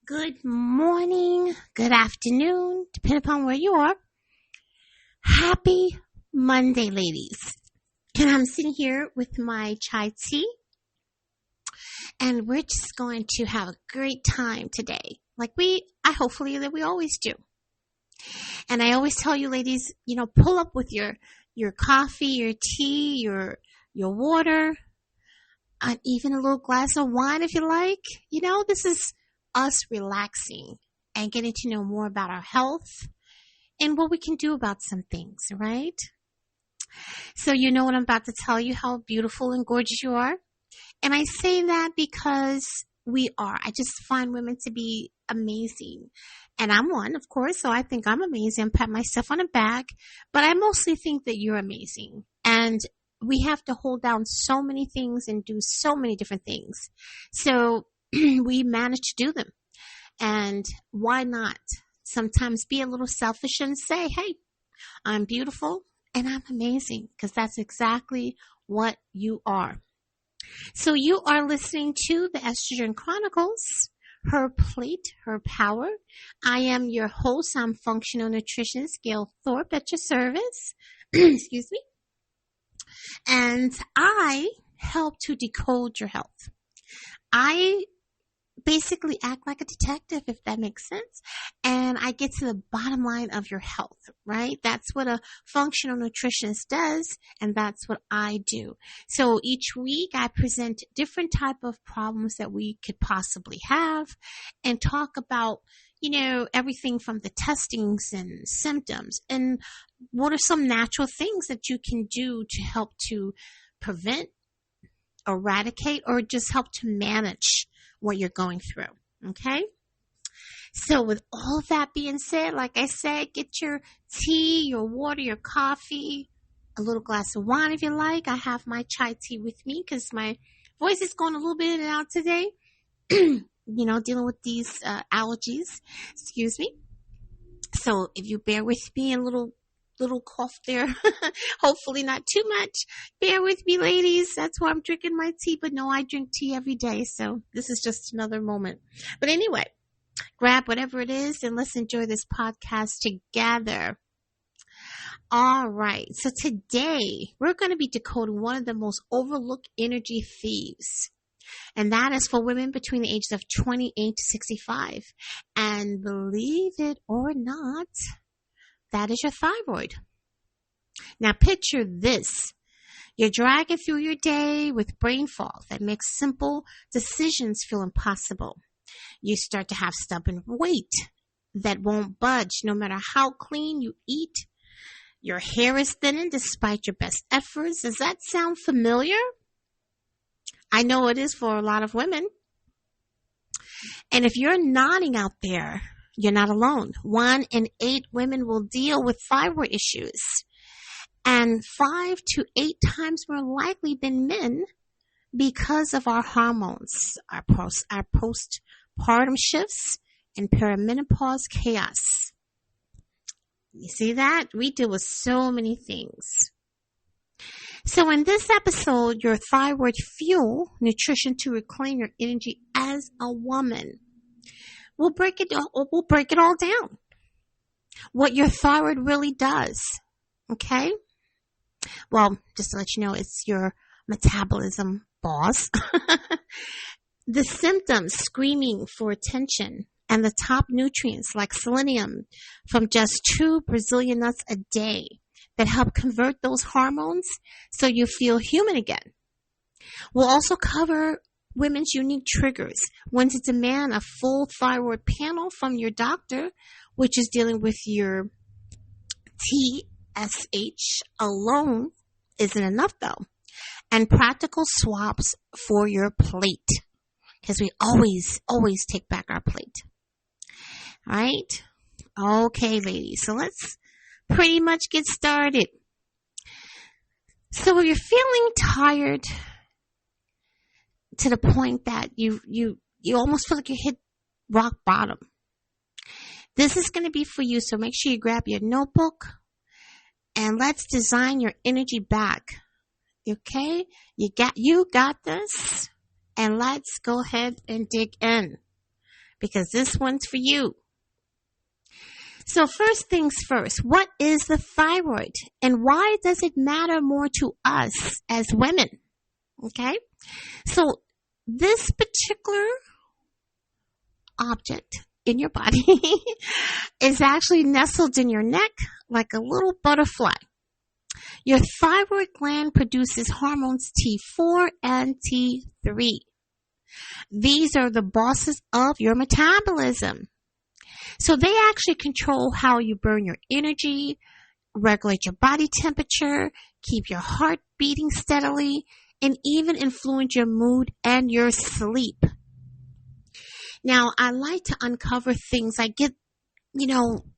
Good morning, good afternoon, depending upon where you are. Happy Monday, ladies. And I'm sitting here with my chai tea, and we're just going to have a great time today, like hopefully that we always do. And I always tell you, ladies, pull up with your coffee, your tea, your water, and even a little glass of wine if you like. This is us relaxing and getting to know more about our health and what we can do about some things, right? So you know what I'm about to tell you, how beautiful and gorgeous you are. And I say that because we are. I just find women to be amazing. And I'm one, of course, so I think I'm amazing. I pat myself on the back, but I mostly think that you're amazing. And we have to hold down so many things and do so many different things. So we manage to do them. And why not sometimes be a little selfish and say, hey, I'm beautiful and I'm amazing, because that's exactly what you are. So you are listening to the Estrogen Chronicles, Her Plate, Her Power. I am your host. I'm functional nutritionist Gail Thorpe at your service. Excuse me. And I help to decode your health. I basically act like a detective, if that makes sense. And I get to the bottom line of your health, right? That's what a functional nutritionist does, and that's what I do. So each week I present different type of problems that we could possibly have and talk about, everything from the testings and symptoms and what are some natural things that you can do to help to prevent, eradicate, or just help to manage what you're going through. Okay. So with all that being said, like I said, get your tea, your water, your coffee, a little glass of wine if you like. I have my chai tea with me because my voice is going a little bit in and out today. Dealing with these allergies. Excuse me. So if you bear with me, a little cough there, hopefully not too much. Bear with me, ladies. That's why I'm drinking my tea. But no, I drink tea every day. So this is just another moment. But anyway, grab whatever it is and let's enjoy this podcast together. All right. So today we're going to be decoding one of the most overlooked energy thieves. And that is for women between the ages of 28 to 65. And believe it or not, that is your thyroid. Now picture this. You're dragging through your day with brain fog that makes simple decisions feel impossible. You start to have stubborn weight that won't budge no matter how clean you eat. Your hair is thinning despite your best efforts. Does that sound familiar? I know it is for a lot of women. And if you're nodding out there, you're not alone. 1 in 8 women will deal with thyroid issues, and 5 to 8 times more likely than men because of our hormones, our postpartum shifts, and perimenopause chaos. You see that? We deal with so many things. So in this episode, your thyroid fuel, nutrition to reclaim your energy as a woman. We'll break it all down. What your thyroid really does. Okay? Well, just to let you know, it's your metabolism boss. The symptoms screaming for attention, and the top nutrients like selenium from just 2 Brazilian nuts a day that help convert those hormones so you feel human again. We'll also cover women's unique triggers when to demand a full thyroid panel from your doctor, which is dealing with your TSH alone isn't enough though, and practical swaps for your plate, because we always take back our plate. All right? Okay, ladies. So let's pretty much get started. So if you're feeling tired to the point that you almost feel like you hit rock bottom, This is going to be for you, so make sure you grab your notebook and let's design your energy back. Okay? You got this. And let's go ahead and dig in because this one's for you. So first things first, what is the thyroid and why does it matter more to us as women? Okay? So this particular object in your body is actually nestled in your neck like a little butterfly. Your thyroid gland produces hormones T4 and T3. These are the bosses of your metabolism. So they actually control how you burn your energy, regulate your body temperature, keep your heart beating steadily, and even influence your mood and your sleep. Now, I like to uncover things. I get,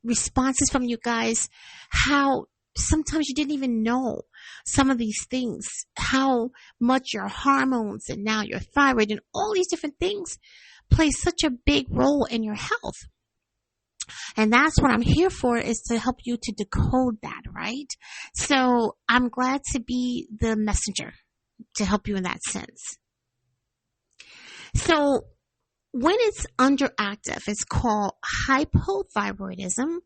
responses from you guys, how sometimes you didn't even know some of these things, how much your hormones and now your thyroid and all these different things play such a big role in your health. And that's what I'm here for, is to help you to decode that, right? So I'm glad to be the messenger to help you in that sense. So when it's underactive, it's called hypothyroidism,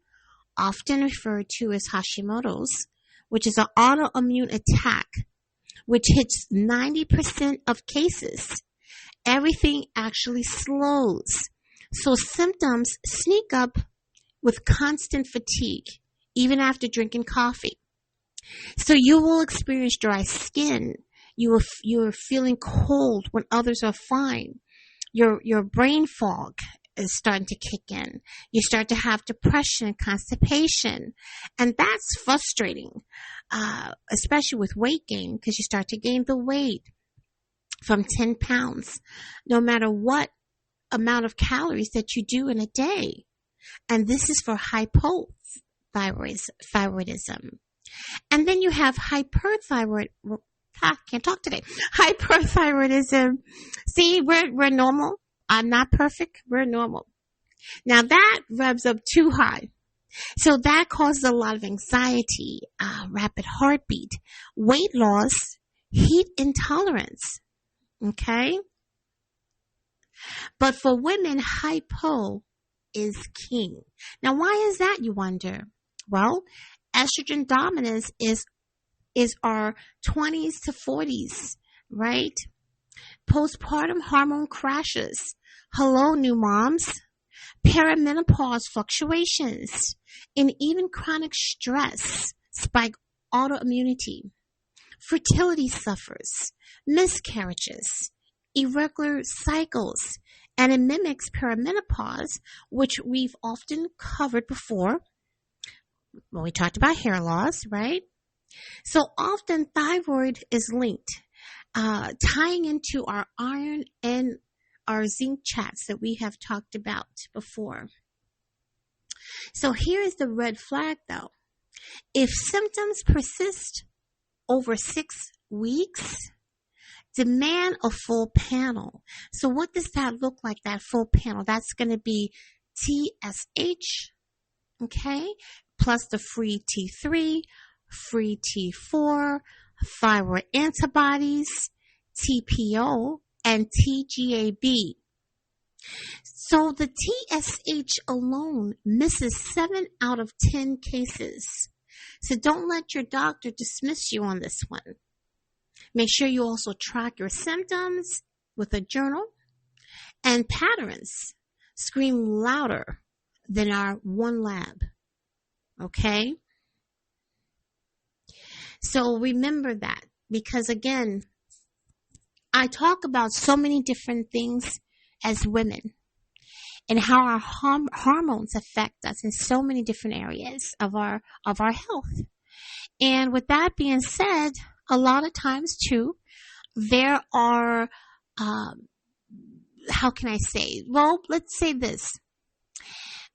often referred to as Hashimoto's, which is an autoimmune attack, which hits 90% of cases. Everything actually slows. So symptoms sneak up with constant fatigue, even after drinking coffee. So you will experience dry skin. You're feeling cold when others are fine. Your brain fog is starting to kick in. You start to have depression and constipation. And that's frustrating, especially with weight gain, because you start to gain the weight from 10 pounds, no matter what amount of calories that you do in a day. And this is for hypothyroidism. And then you have hyperthyroidism. Hyperthyroidism. See, we're normal. I'm not perfect. We're normal. Now that revs up too high. So that causes a lot of anxiety, rapid heartbeat, weight loss, heat intolerance. Okay? But for women, hypo is king. Now, why is that, you wonder? Well, estrogen dominance is our 20s to 40s, right? Postpartum hormone crashes. Hello, new moms. Perimenopause fluctuations. And even chronic stress spike autoimmunity. Fertility suffers. Miscarriages. Irregular cycles. And it mimics perimenopause, which we've often covered before when we talked about hair loss, right? So often thyroid is linked, tying into our iron and our zinc chats that we have talked about before. So here is the red flag though. If symptoms persist over 6 weeks, demand a full panel. So what does that look like, that full panel? That's going to be TSH, okay, plus the free T3, free T4, thyroid antibodies, TPO, and TGAB. So the TSH alone misses 7 out of 10 cases. So don't let your doctor dismiss you on this one. Make sure you also track your symptoms with a journal, and patterns scream louder than our one lab. Okay? So remember that, because again, I talk about so many different things as women and how our hormones affect us in so many different areas of our health. And with that being said, a lot of times too, there are, how can I say? Well, let's say this.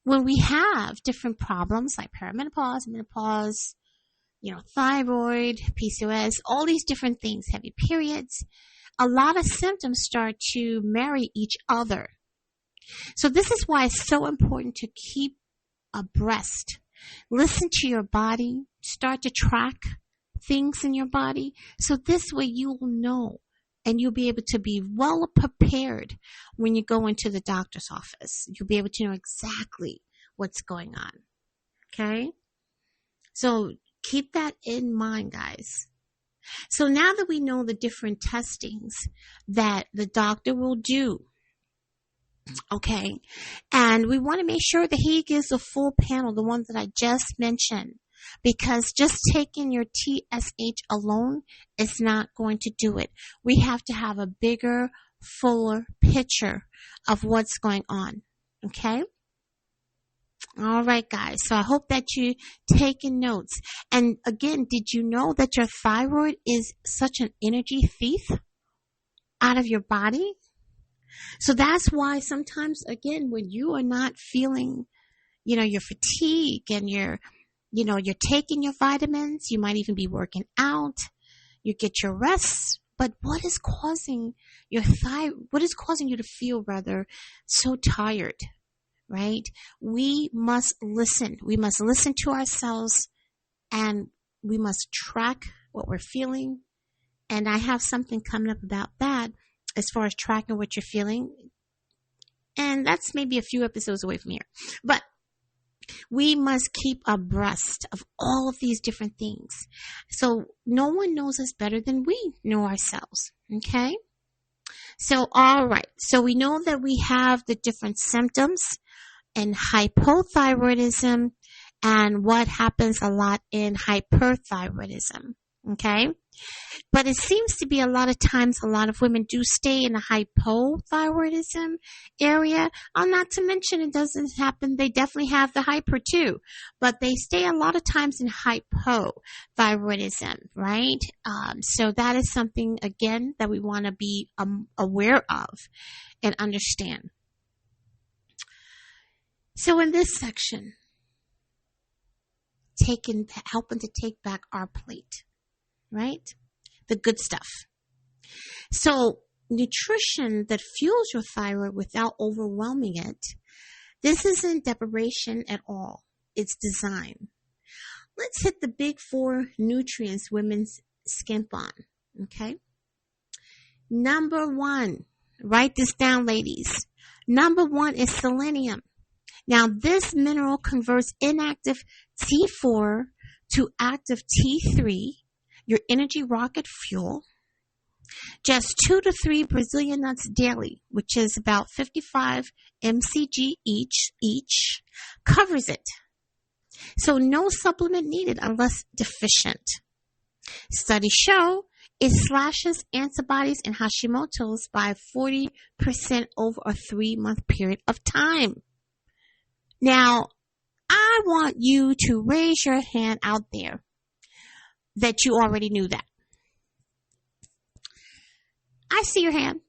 When we have different problems like perimenopause, menopause, thyroid, PCOS, all these different things, heavy periods, a lot of symptoms start to marry each other. So this is why it's so important to keep abreast. Listen to your body. Start to track things in your body. So this way you will know and you'll be able to be well prepared when you go into the doctor's office. You'll be able to know exactly what's going on. Okay? So keep that in mind, guys. So now that we know the different testings that the doctor will do, okay, and we want to make sure that he gives a full panel, the ones that I just mentioned, because just taking your TSH alone is not going to do it. We have to have a bigger, fuller picture of what's going on, okay? All right, guys. So I hope that you taking notes. And again, did you know that your thyroid is such an energy thief out of your body? So that's why sometimes, again, when you are not feeling, your fatigue and you're taking your vitamins, you might even be working out, you get your rest. But what is causing you to feel so tired? Right? We must listen. We must listen to ourselves and we must track what we're feeling. And I have something coming up about that as far as tracking what you're feeling. And that's maybe a few episodes away from here. But we must keep abreast of all of these different things. So no one knows us better than we know ourselves. Okay? So, all right. So we know that we have the different symptoms in hypothyroidism and what happens a lot in hyperthyroidism. Okay? But it seems to be a lot of times a lot of women do stay in the hypothyroidism area. Not to mention it doesn't happen. They definitely have the hyper too, but they stay a lot of times in hypothyroidism, right? So that is something, again, that we want to be aware of and understand. So in this section, helping to take back our plate. Right? The good stuff. So nutrition that fuels your thyroid without overwhelming it, this isn't deprivation at all. It's design. Let's hit the big 4 nutrients women skimp on. Okay? Number 1, write this down, ladies. Number 1 is selenium. Now, this mineral converts inactive T4 to active T3, your energy rocket fuel. Just 2 to 3 Brazilian nuts daily, which is about 55 mcg each, covers it. So no supplement needed unless deficient. Studies show it slashes antibodies in Hashimoto's by 40% over a 3-month period of time. Now, I want you to raise your hand out there that you already knew that. I see your hand.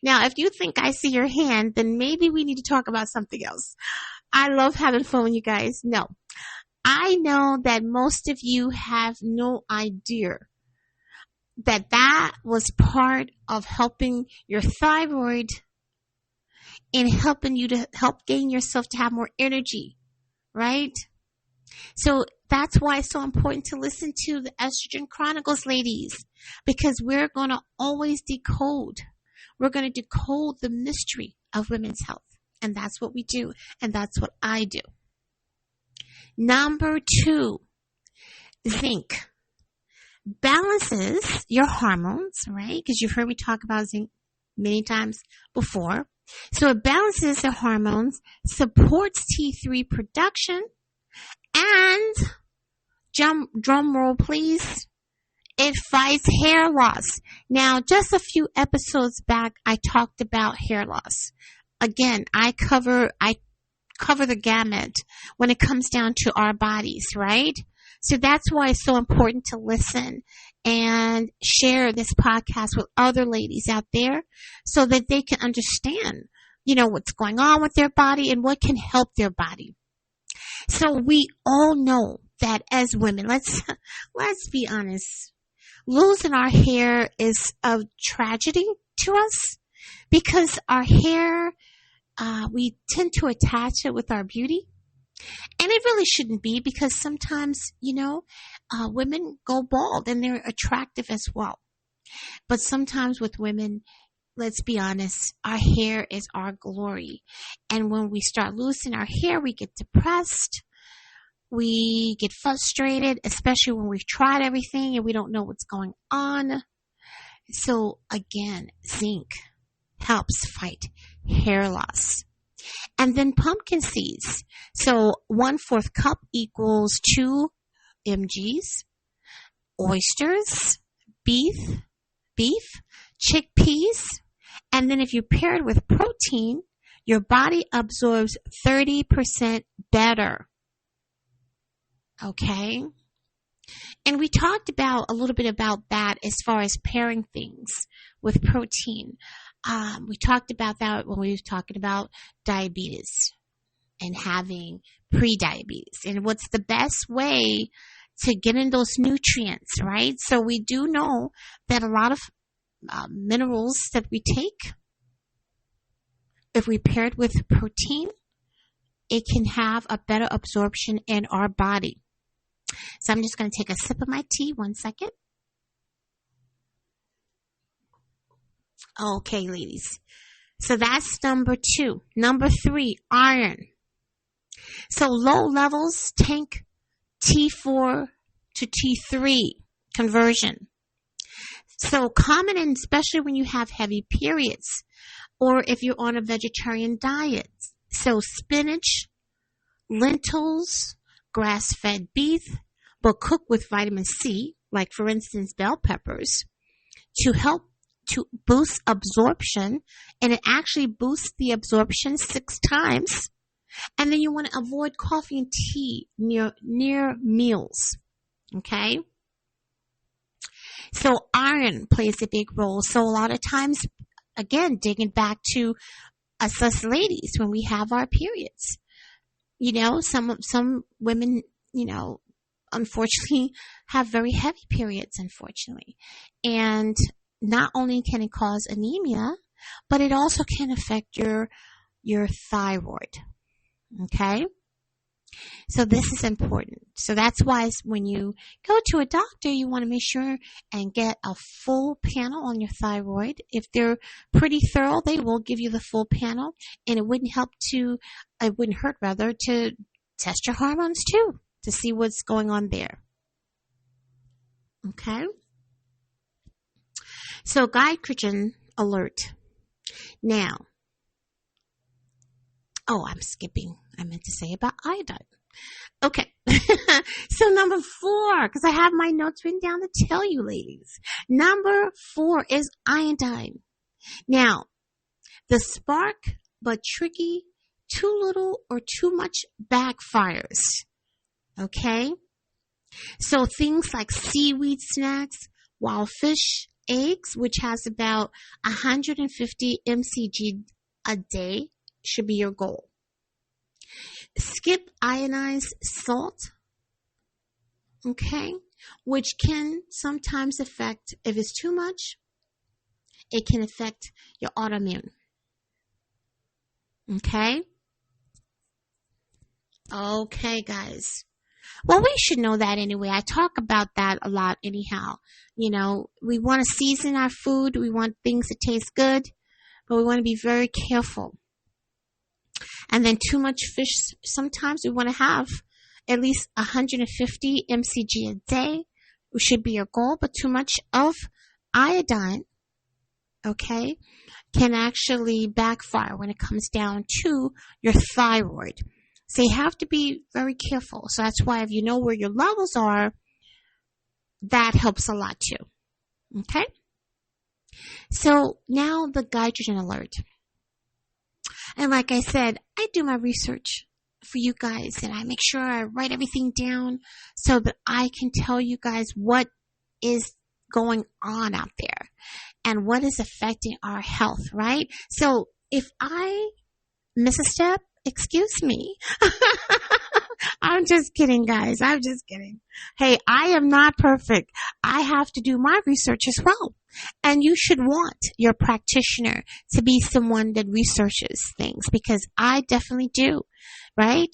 Now, if you think I see your hand, then maybe we need to talk about something else. I love having fun with you guys. No, I know that most of you have no idea that was part of helping your thyroid and helping you to help gain yourself to have more energy, right? So that's why it's so important to listen to the Estrogen Chronicles, ladies, because we're going to always decode. We're going to decode the mystery of women's health. And that's what we do. And that's what I do. Number 2, zinc. Balances your hormones, right? Because you've heard me talk about zinc many times before. So it balances the hormones, supports T3 production, and drum roll please, it fights hair loss. Now, just a few episodes back, I talked about hair loss. Again, I cover the gamut when it comes down to our bodies, right? So that's why it's so important to listen and share this podcast with other ladies out there so that they can understand, what's going on with their body and what can help their body. So we all know that as women, let's be honest, losing our hair is a tragedy to us because our hair we tend to attach it with our beauty. And it really shouldn't be, because sometimes, women go bald and they're attractive as well. But sometimes with women, let's be honest, our hair is our glory. And when we start losing our hair, we get depressed. We get frustrated, especially when we've tried everything and we don't know what's going on. So again, zinc helps fight hair loss. And then pumpkin seeds. So 1/4 cup equals 2 mg's. Oysters, beef, chickpeas. And then if you pair it with protein, your body absorbs 30% better. Okay? And we talked about a little bit about that as far as pairing things with protein. We talked about that when we were talking about diabetes and having pre-diabetes and what's the best way to get in those nutrients, right? So we do know that a lot of minerals that we take, if we pair it with protein, it can have a better absorption in our body. So I'm just going to take a sip of my tea. 1 second. Okay, ladies. So that's number 2. Number 3, iron. So low levels tank T4 to T3 conversion. So common, and especially when you have heavy periods or if you're on a vegetarian diet. So spinach, lentils, grass-fed beef, but cooked with vitamin C, like for instance bell peppers, to help to boost absorption, and it actually boosts the absorption 6 times. And then you want to avoid coffee and tea near meals. Okay? So iron plays a big role. So a lot of times, again, digging back to us ladies when we have our periods. Some women, unfortunately have very heavy periods, unfortunately. And not only can it cause anemia, but it also can affect your thyroid. Okay? So this is important. So that's why when you go to a doctor, you want to make sure and get a full panel on your thyroid. If they're pretty thorough, they will give you the full panel, and it wouldn't hurt to test your hormones too, to see what's going on there. Okay? So glycogen alert. Now, I'm skipping. I meant to say about iodine. Okay. So number 4, because I have my notes written down to tell you, ladies. Number 4 is iodine. Now, the spark but tricky, too little or too much backfires. Okay? So things like seaweed snacks, wild fish, eggs, which has about 150 mcg a day, should be your goal. Skip ionized salt, okay, which can sometimes affect, if it's too much, it can affect your autoimmune. Okay? Okay, guys. Well, we should know that anyway. I talk about that a lot anyhow. We want to season our food. We want things that taste good, but we want to be very careful. And then too much fish, sometimes we want to have at least 150 mcg a day, which should be your goal, but too much of iodine, okay, can actually backfire when it comes down to your thyroid. So you have to be very careful. So that's why if you know where your levels are, that helps a lot too. Okay? So now the glycogen alert. And like I said, I do my research for you guys, and I make sure I write everything down so that I can tell you guys what is going on out there and what is affecting our health, right? So if I miss a step, excuse me. I'm just kidding, guys. I'm just kidding. Hey, I am not perfect. I have to do my research as well. And you should want your practitioner to be someone that researches things, because I definitely do, right?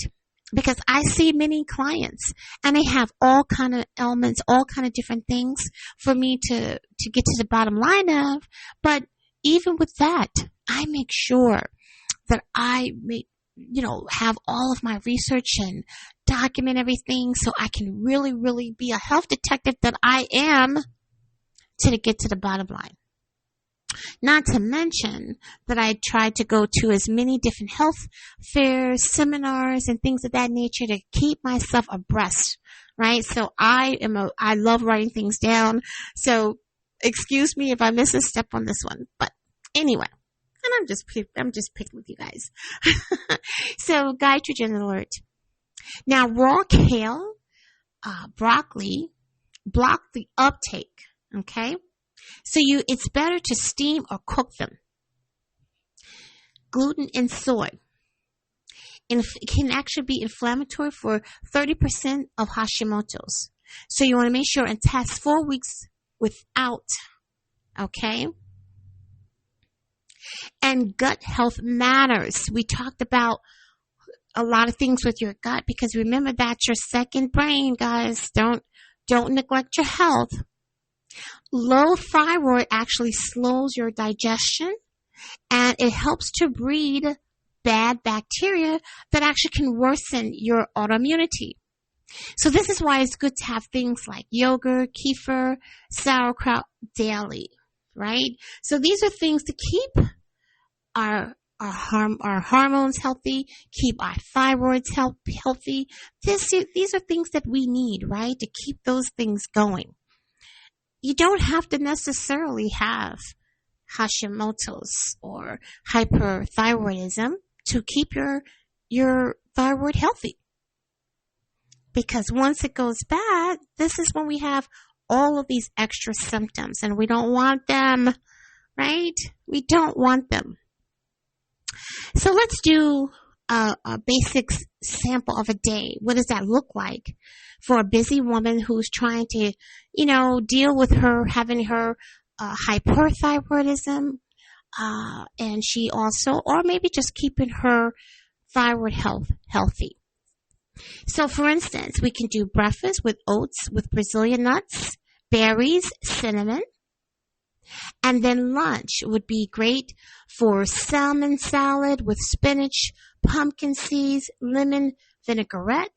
Because I see many clients and they have all kind of elements, all kind of different things for me to get to the bottom line of. But even with that, I make sure that I have all of my research and document everything so I can really, really be a health detective that I am to get to the bottom line. Not to mention that I try to go to as many different health fairs, seminars, and things of that nature to keep myself abreast, right? So I love writing things down. So excuse me if I miss a step on this one, but anyway, and I'm just picking with you guys. So nitrogen alert. Now raw kale, broccoli block the uptake. Okay. So it's better to steam or cook them. Gluten and soy. It can actually be inflammatory for 30% of Hashimoto's. So you want to make sure and test 4 weeks without. Okay. And gut health matters. We talked about a lot of things with your gut, because remember, that's your second brain, guys. Don't neglect your health. Low thyroid actually slows your digestion, and it helps to breed bad bacteria that actually can worsen your autoimmunity. So this is why it's good to have things like yogurt, kefir, sauerkraut daily, right? So these are things to keep our hormones healthy, keep our thyroids healthy. These are things that we need, right? To keep those things going. You don't have to necessarily have Hashimoto's or hypothyroidism to keep your thyroid healthy. Because once it goes bad, this is when we have all of these extra symptoms, and we don't want them, right? We don't want them. So let's do a basic sample of a day. What does that look like for a busy woman who's trying to, deal with having her hyperthyroidism, and she also, or maybe just keeping her thyroid health healthy. So for instance, we can do breakfast with oats with Brazilian nuts, berries, cinnamon. And then lunch would be great for salmon salad with spinach, pumpkin seeds, lemon vinaigrette.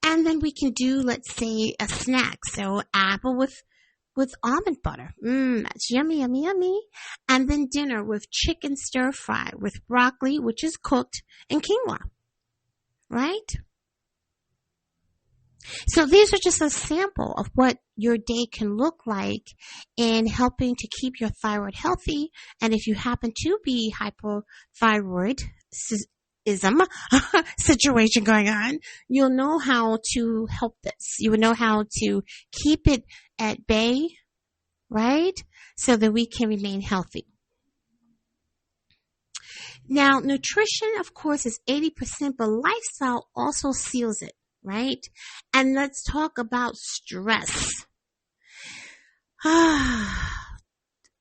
And then we can do, let's say, a snack. So apple with almond butter. That's yummy, yummy, yummy. And then dinner with chicken stir fry with broccoli, which is cooked, and quinoa. Right? So these are just a sample of what your day can look like in helping to keep your thyroid healthy. And if you happen to be hypothyroidism situation going on, you'll know how to help this. You will know how to keep it at bay, right? So that we can remain healthy. Now, nutrition, of course, is 80%, but lifestyle also seals it. Right? And let's talk about stress. I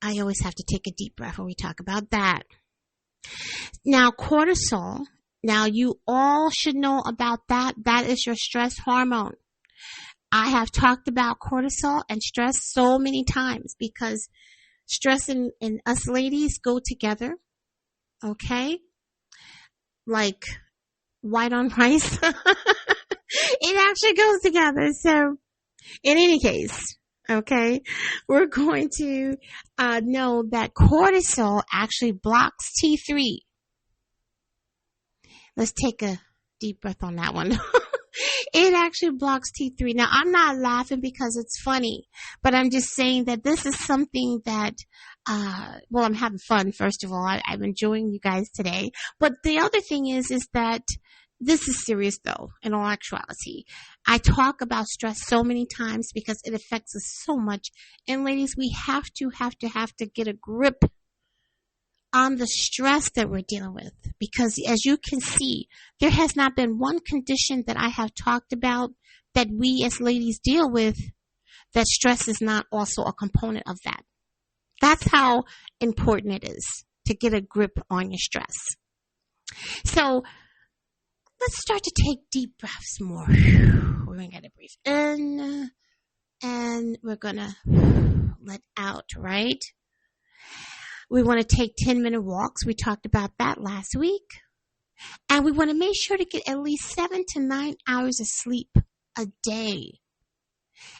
always have to take a deep breath when we talk about that. Now, cortisol. Now, you all should know about that. That is your stress hormone. I have talked about cortisol and stress so many times because stress and us ladies go together. Okay? Like white on rice. It actually goes together. So, in any case, okay, we're going to know that cortisol actually blocks T3. Let's take a deep breath on that one. It actually blocks T3. Now, I'm not laughing because it's funny, but I'm just saying that this is something that, I'm having fun, first of all. I'm enjoying you guys today. But the other thing is that this is serious, though, in all actuality. I talk about stress so many times because it affects us so much. And ladies, we have to get a grip on the stress that we're dealing with. Because as you can see, there has not been one condition that I have talked about that we as ladies deal with that stress is not also a component of that. That's how important it is to get a grip on your stress. So let's start to take deep breaths more. We're going to breathe in and we're going to let out, right? We want to take 10-minute walks. We talked about that last week. And we want to make sure to get at least 7 to 9 hours of sleep a day.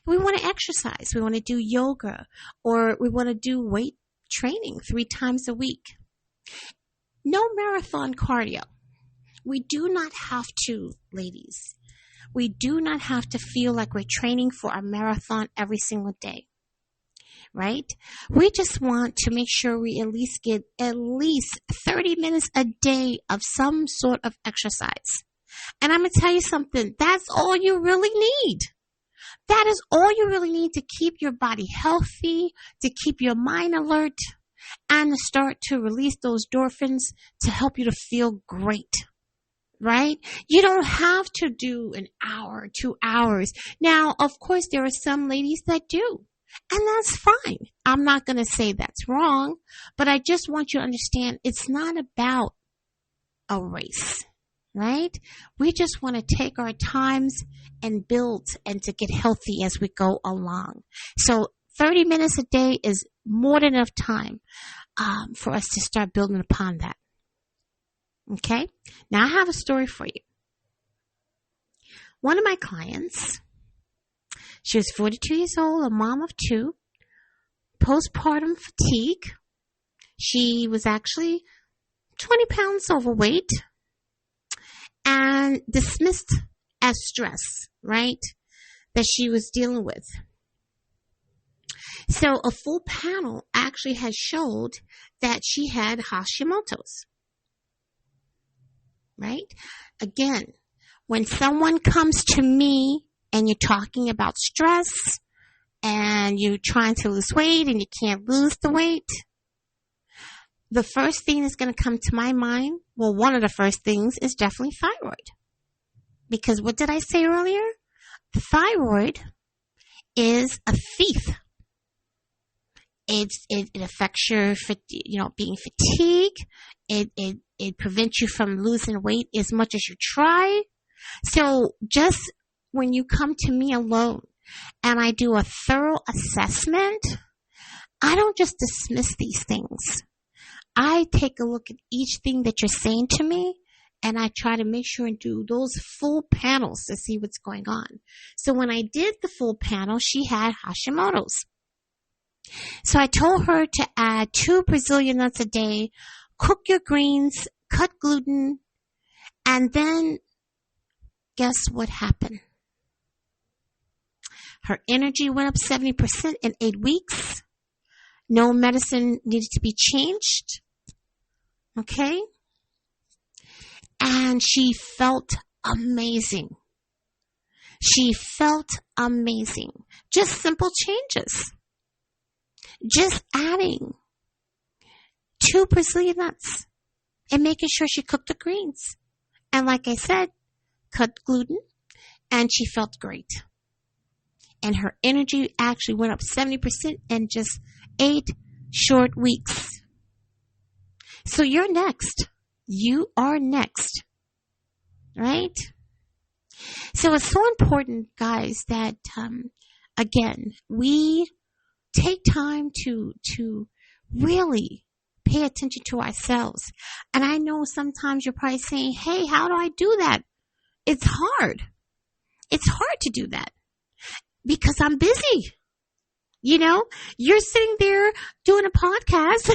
We want to exercise. We want to do yoga, or we want to do weight training 3 times a week. No marathon cardio. We do not have to, ladies. We do not have to feel like we're training for a marathon every single day, right? We just want to make sure we at least get at least 30 minutes a day of some sort of exercise. And I'm going to tell you something. That's all you really need. That is all you really need to keep your body healthy, to keep your mind alert, and to start to release those endorphins to help you to feel great. Right? You don't have to do an hour, 2 hours. Now, of course, there are some ladies that do, and that's fine. I'm not going to say that's wrong, but I just want you to understand it's not about a race, right? We just want to take our times and build and to get healthy as we go along. So 30 minutes a day is more than enough time for us to start building upon that. Okay, now I have a story for you. One of my clients, she was 42 years old, a mom of 2, postpartum fatigue. She was actually 20 pounds overweight and dismissed as stress, right, that she was dealing with. So a full panel actually had showed that she had Hashimoto's. Right? Again, when someone comes to me and you're talking about stress and you're trying to lose weight and you can't lose the weight, the first thing that's going to come to my mind, well, one of the first things is definitely thyroid. Because what did I say earlier? The thyroid is a thief. It affects your, being fatigued. It prevents you from losing weight as much as you try. So just when you come to me alone and I do a thorough assessment, I don't just dismiss these things. I take a look at each thing that you're saying to me and I try to make sure and do those full panels to see what's going on. So when I did the full panel, she had Hashimoto's. So I told her to add 2 Brazilian nuts a day, cook your greens, cut gluten, and then guess what happened? Her energy went up 70% in 8 weeks. No medicine needed to be changed. Okay? And she felt amazing. She felt amazing. Just simple changes. Just adding 2 Brazilian nuts and making sure she cooked the greens. And like I said, cut gluten, and she felt great. And her energy actually went up 70% in just 8 short weeks. So you're next. You are next. Right? So it's so important, guys, that, again, we take time to really pay attention to ourselves. And I know sometimes you're probably saying, hey, how do I do that? It's hard. It's hard to do that because I'm busy. You're sitting there doing a podcast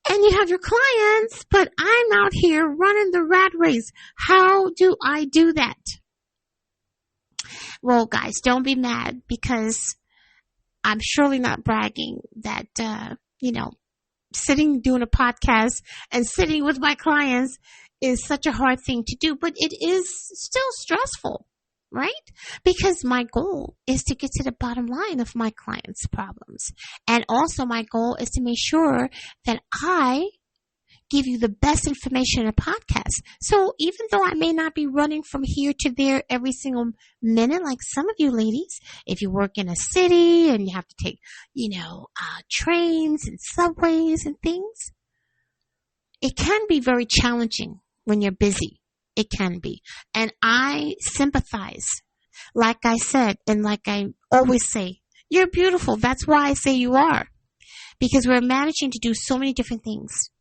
and you have your clients, but I'm out here running the rat race. How do I do that? Well, guys, don't be mad because I'm surely not bragging that, sitting doing a podcast and sitting with my clients is such a hard thing to do, but it is still stressful, right? Because my goal is to get to the bottom line of my clients' problems. And also my goal is to make sure that I give you the best information in a podcast. So even though I may not be running from here to there every single minute, like some of you ladies, if you work in a city and you have to take, trains and subways and things, it can be very challenging when you're busy. It can be. And I sympathize. Like I said, and like I always say, you're beautiful. That's why I say you are. Because we're managing to do so many different things.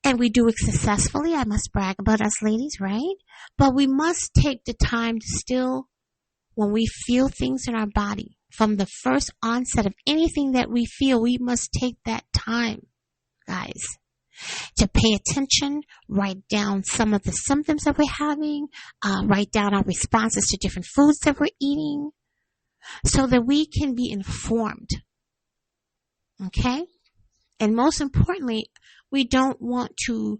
And we do it successfully. I must brag about us ladies, right? But we must take the time to still, when we feel things in our body, from the first onset of anything that we feel, we must take that time, guys, to pay attention, write down some of the symptoms that we're having, write down our responses to different foods that we're eating, so that we can be informed. Okay? And most importantly, we don't want to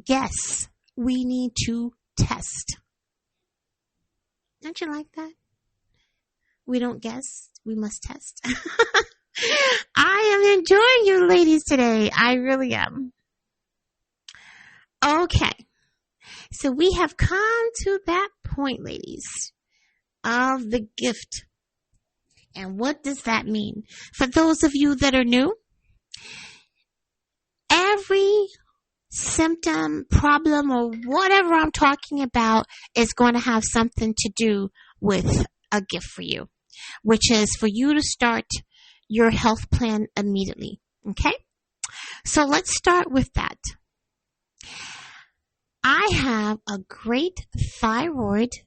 guess. We need to test. Don't you like that? We don't guess. We must test. I am enjoying you ladies today. I really am. Okay. So we have come to that point, ladies, of the gift. And what does that mean? For those of you that are new, every symptom, problem, or whatever I'm talking about is going to have something to do with a gift for you, which is for you to start your health plan immediately. Okay? So let's start with that. I have a great Thyroid-Boost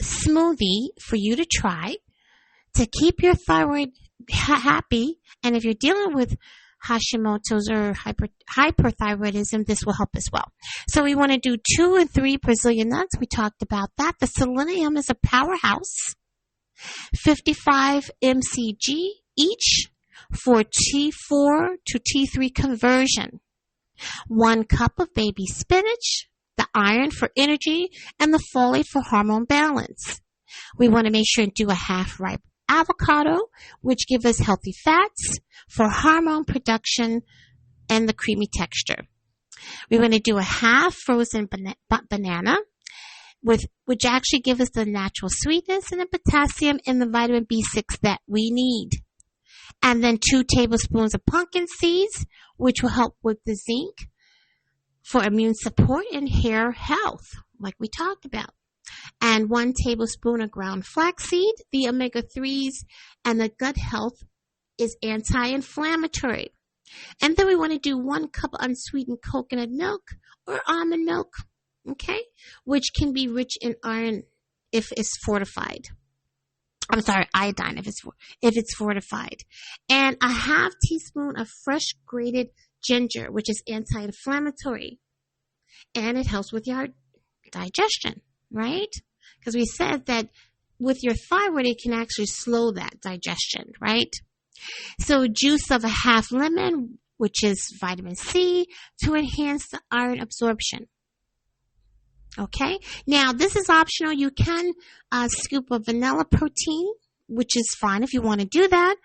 Smoothie for you to try to keep your thyroid happy. And if you're dealing with Hashimoto's or hypothyroidism, this will help as well. So we want to do 2 and 3 Brazilian nuts. We talked about that. The selenium is a powerhouse. 55 mcg each for T4 to T3 conversion. 1 cup of baby spinach, the iron for energy, and the folate for hormone balance. We want to make sure and do a half-ripe avocado, which gives us healthy fats for hormone production and the creamy texture. We want to do a half frozen banana, which actually gives us the natural sweetness and the potassium and the vitamin B6 that we need. And then 2 tablespoons of pumpkin seeds, which will help with the zinc for immune support and hair health, like we talked about. And 1 tablespoon of ground flaxseed, the omega-3s, and the gut health is anti-inflammatory. And then we want to do 1 cup unsweetened coconut milk or almond milk, okay, which can be rich in iron if it's fortified. I'm sorry, iodine if it's fortified. And a half teaspoon of fresh grated ginger, which is anti-inflammatory. And it helps with your digestion, right? Because we said that with your thyroid, it can actually slow that digestion, right? So juice of a half lemon, which is vitamin C, to enhance the iron absorption. Okay, now this is optional. You can scoop of vanilla protein, which is fine if you want to do that.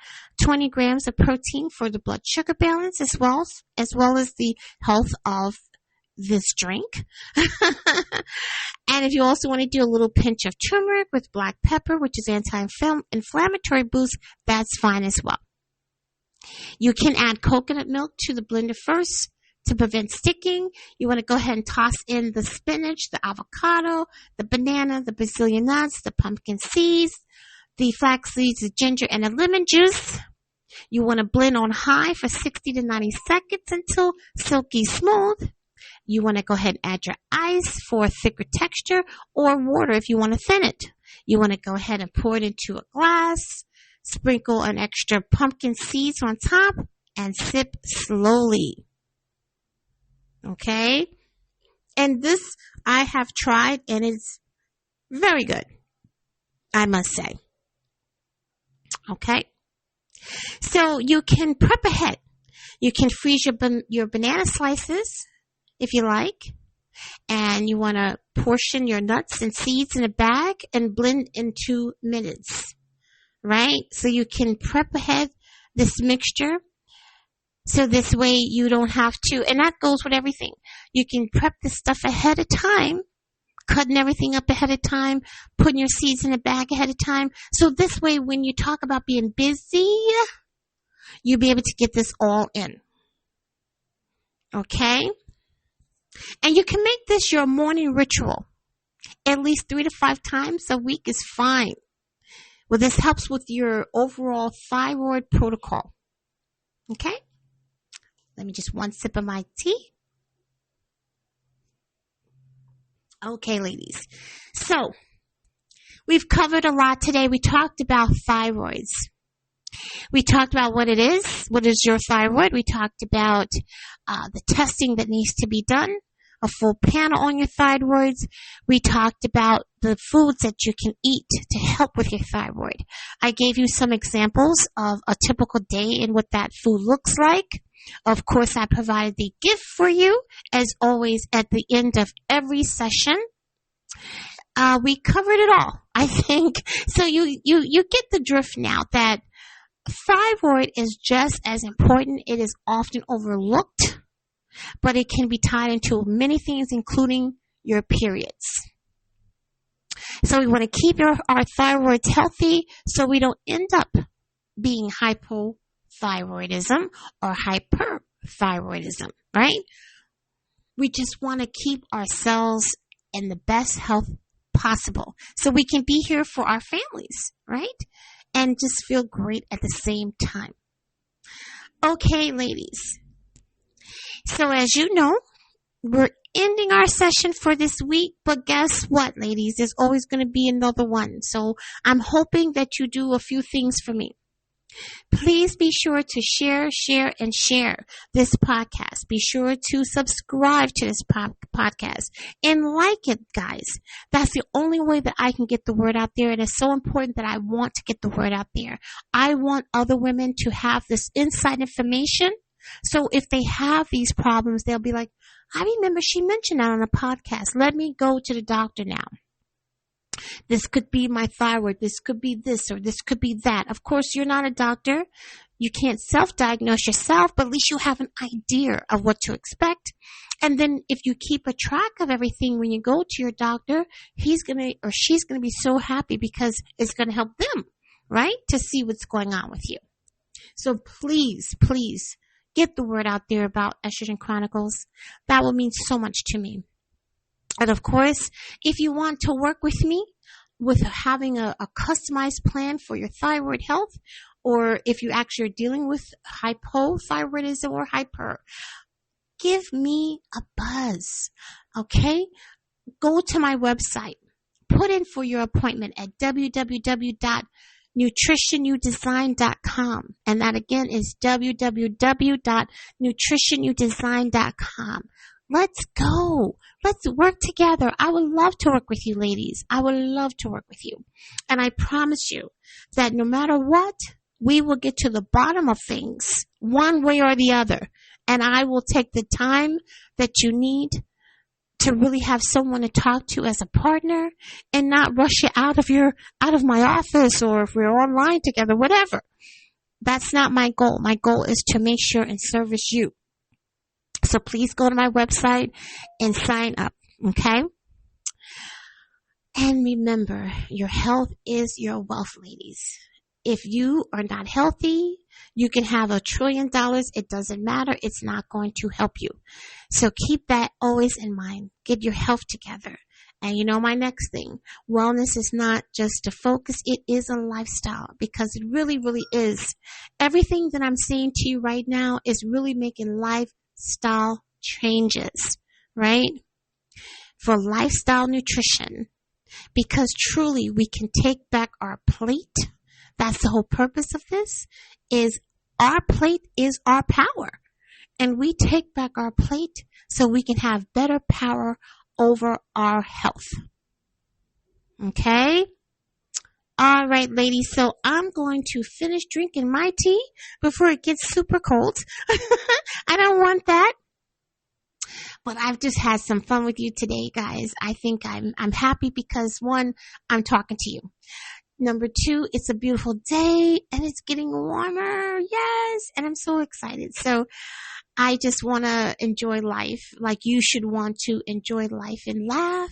20 grams of protein for the blood sugar balance, as well as the health of this drink. And if you also want to do a little pinch of turmeric with black pepper, which is anti-inflammatory boost, that's fine as well. You can add coconut milk to the blender first to prevent sticking. You want to go ahead and toss in the spinach, the avocado, the banana, the Brazilian nuts, the pumpkin seeds, the flax seeds, the ginger, and the lemon juice. You want to blend on high for 60 to 90 seconds until silky smooth. You want to go ahead and add your ice for a thicker texture, or water if you want to thin it. You want to go ahead and pour it into a glass, sprinkle an extra pumpkin seeds on top, and sip slowly. Okay? And this I have tried, and it's very good, I must say. Okay? So you can prep ahead. You can freeze your banana slices if you like. And you want to portion your nuts and seeds in a bag and blend in 2 minutes, right? So you can prep ahead this mixture. So this way you don't have to, and that goes with everything. You can prep this stuff ahead of time, cutting everything up ahead of time, putting your seeds in a bag ahead of time. So this way when you talk about being busy, you'll be able to get this all in. Okay? And you can make this your morning ritual. At least 3 to 5 times a week is fine. Well, this helps with your overall thyroid protocol. Okay? Let me just one sip of my tea. Okay, ladies. So, we've covered a lot today. We talked about thyroids. We talked about what it is. What is your thyroid? We talked about the testing that needs to be done. A full panel on your thyroids. We talked about the foods that you can eat to help with your thyroid. I gave you some examples of a typical day and what that food looks like. Of course, I provided the gift for you, as always, at the end of every session. We covered it all, I think. So you get the drift now that thyroid is just as important. It is often overlooked, but it can be tied into many things, including your periods. So we want to keep our thyroids healthy so we don't end up being hypothyroidism or hyperthyroidism, right? We just want to keep ourselves in the best health possible so we can be here for our families, right? And just feel great at the same time. Okay, ladies. So as you know, we're ending our session for this week, but guess what, ladies? There's always going to be another one. So I'm hoping that you do a few things for me. Please be sure to share this podcast. Be sure to subscribe to this podcast and like it, guys. That's the only way that I can get the word out there. And it's so important that I want to get the word out there. I want other women to have this inside information. So if they have these problems, they'll be like, I remember she mentioned that on a podcast. Let me go to the doctor now. This could be my thyroid. This could be this or this could be that. Of course, you're not a doctor. You can't self-diagnose yourself, but at least you have an idea of what to expect. And then if you keep a track of everything when you go to your doctor, he's going to or she's going to be so happy because it's going to help them, right? To see what's going on with you. So please, get the word out there about Estrogen Chronicles. That will mean so much to me. And of course, if you want to work with me with having a customized plan for your thyroid health, or if you actually are dealing with hypothyroidism or hyper, give me a buzz, okay? Go to my website. Put in for your appointment at www.nutritionudesign.com. And that again is www.nutritionudesign.com. Let's go. Let's work together. I would love to work with you, ladies. I would love to work with you. And I promise you that no matter what, we will get to the bottom of things one way or the other. And I will take the time that you need to really have someone to talk to as a partner and not rush you out of my office, or if we're online together, whatever. That's not my goal. My goal is to make sure and service you. So please go to my website and sign up, okay? And remember, your health is your wealth, ladies. If you are not healthy, you can have $1 trillion. It doesn't matter. It's not going to help you. So keep that always in mind. Get your health together. And you know my next thing, wellness is not just a focus. It is a lifestyle, because it really, really is. Everything that I'm saying to you right now is really making lifestyle changes, right? For lifestyle nutrition, because truly we can take back our plate. That's the whole purpose of this, is our plate is our power. And we take back our plate so we can have better power over our health. Okay? All right, ladies. So I'm going to finish drinking my tea before it gets super cold. I don't want that. But I've just had some fun with you today, guys. I think I'm happy because one, I'm talking to you. Number two, it's a beautiful day and it's getting warmer. Yes. And I'm so excited. So I just want to enjoy life like you should want to enjoy life and laugh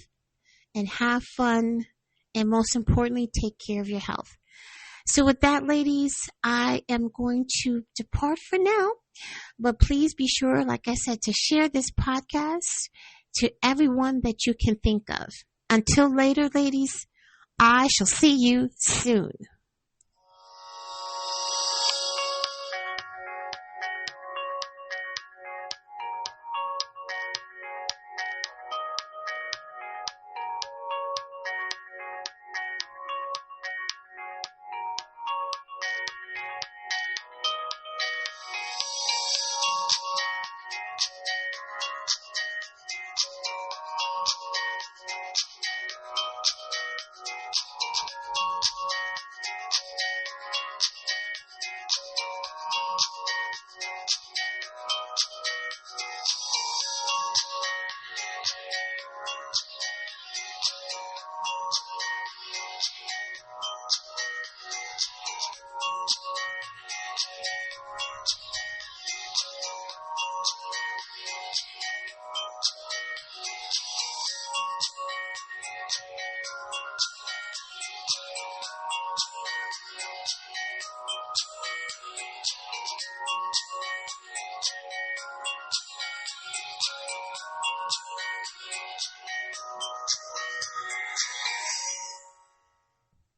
and have fun. And most importantly, take care of your health. So with that, ladies, I am going to depart for now, but please be sure, like I said, to share this podcast to everyone that you can think of. Until later, ladies, I shall see you soon.